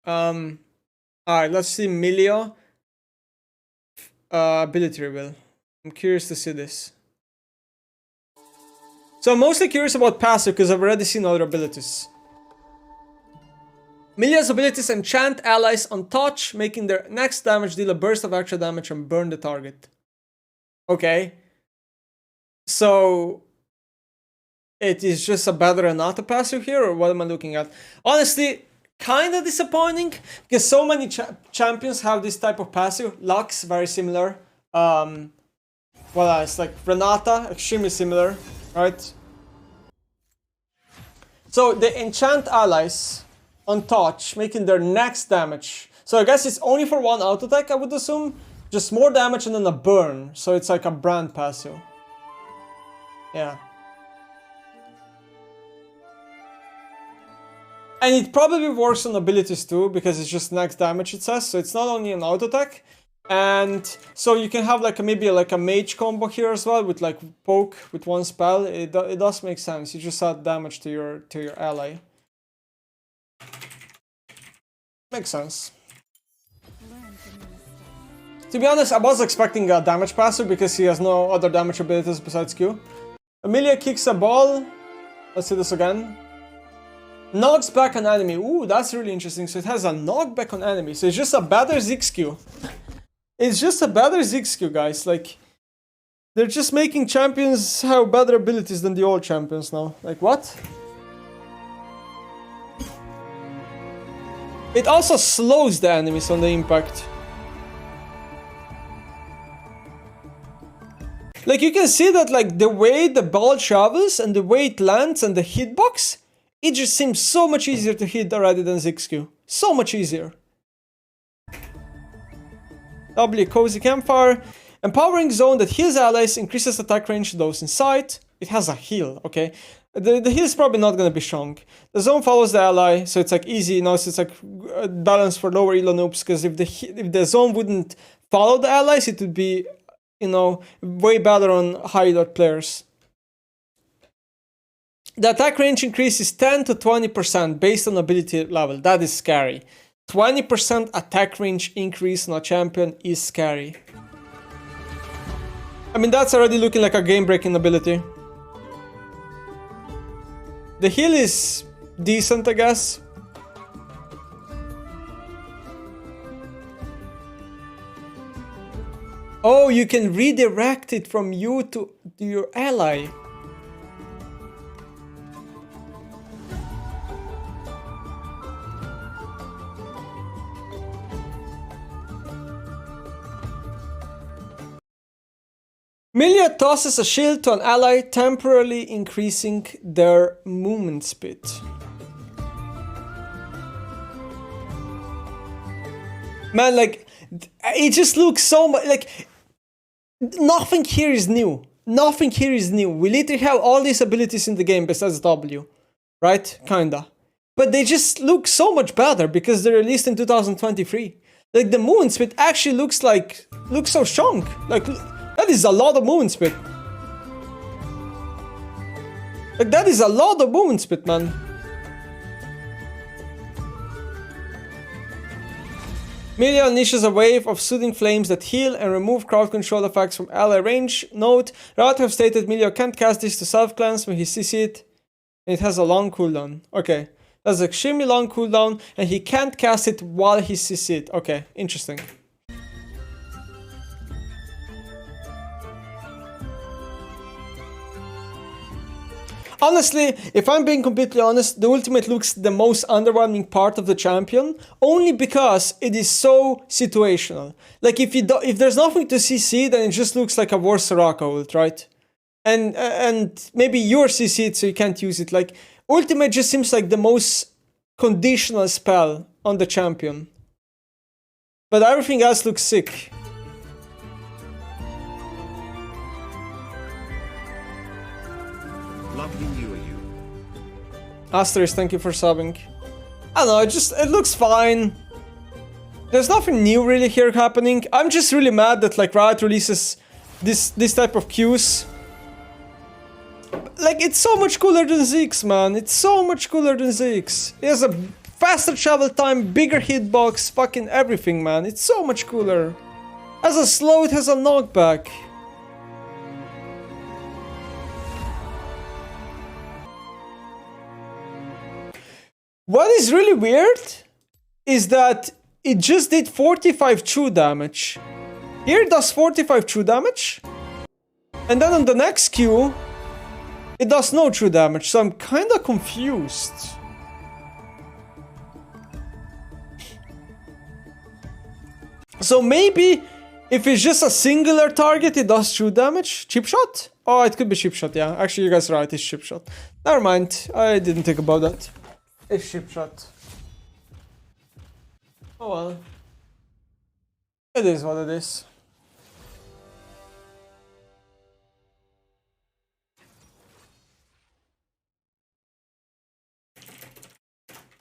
Alright, let's see Milio. Ability reveal. I'm curious to see this. So I'm mostly curious about passive because I've already seen other abilities. Milio's abilities enchant allies on touch, making their next damage deal a burst of extra damage and burn the target. Okay. So it is just a better and not a passive here, or what am I looking at? Honestly, kind of disappointing because so many champions have this type of passive. Lux, very similar. What else? Like Renata, extremely similar, right? So they enchant allies on touch, making their next damage. So I guess it's only for one auto attack, I would assume. Just more damage and then a burn. So it's like a brand passive. Yeah. And it probably works on abilities too, because it's just next damage, it says. So it's not only an auto attack. And so you can have like maybe like a mage combo here as well, with like poke with one spell. It does make sense. You just add damage to your ally. Makes sense. To be honest, I was expecting a damage passive because he has no other damage abilities besides Q. Milio kicks a ball. Let's see this again. Knocks back an enemy. Ooh, that's really interesting. So it has a knockback on enemy. So it's just a better Ziggs Q. It's just a better Ziggs Q, guys. Like, they're just making champions have better abilities than the old champions now. Like, what? It also slows the enemies on the impact. Like, you can see that, like, the way the ball travels and the way it lands and the hitbox, it just seems so much easier to hit already than Ziggs Q. So much easier. W, Cozy Campfire. Empowering zone that heals allies, increases attack range to those in sight. It has a heal, okay? The heal is probably not going to be strong. The zone follows the ally, so it's like easy. You know, so it's like balance for lower elo noobs, because if the zone wouldn't follow the allies, it would be, you know, way better on high dot players. The attack range increase is 10 to 20% based on ability level. That is scary. 20% attack range increase on a champion is scary. I mean, that's already looking like a game-breaking ability. The heal is decent, I guess. Oh, you can redirect it from you to your ally. Milio tosses a shield to an ally, temporarily increasing their movement speed. Man, like, it just looks so much like nothing here is new. Nothing here is new. We literally have all these abilities in the game besides W, right? Kinda. But they just look so much better because they're released in 2023. Like, the movement speed actually looks so strong. Like, that is a lot of movement speed. Like, that is a lot of movement speed, man. Milio unleashes a wave of soothing flames that heal and remove crowd control effects from ally range. Note, Riot have stated Milio can't cast this to self-cleanse when he sees it. And it has a long cooldown. Okay. That's an extremely long cooldown, and he can't cast it while he sees it. Okay, interesting. Honestly, if I'm being completely honest, the ultimate looks the most underwhelming part of the champion, only because it is so situational. Like, if there's nothing to CC, then it just looks like a worse Soraka ult, right? And maybe you're CC'd, so you can't use it. Like, ultimate just seems like the most conditional spell on the champion. But everything else looks sick. Lovely you. Asterisk, thank you for subbing. I don't know, it looks fine. There's nothing new really here happening. I'm just really mad that, like, Riot releases this type of Qs. Like, it's so much cooler than Ziggs, man. It's so much cooler than Ziggs. It has a faster travel time, bigger hitbox, fucking everything, man. It's so much cooler. As a slow, it has a knockback. What is really weird is that it just did 45 true damage. Here it does 45 true damage. And then on the next Q, it does no true damage. So I'm kind of confused. So maybe if it's just a singular target, it does true damage. Chip shot? Oh, it could be chip shot, yeah. Actually, you guys are right, it's chip shot. Never mind, I didn't think about that. It's chip shot. Oh well. It is what it is.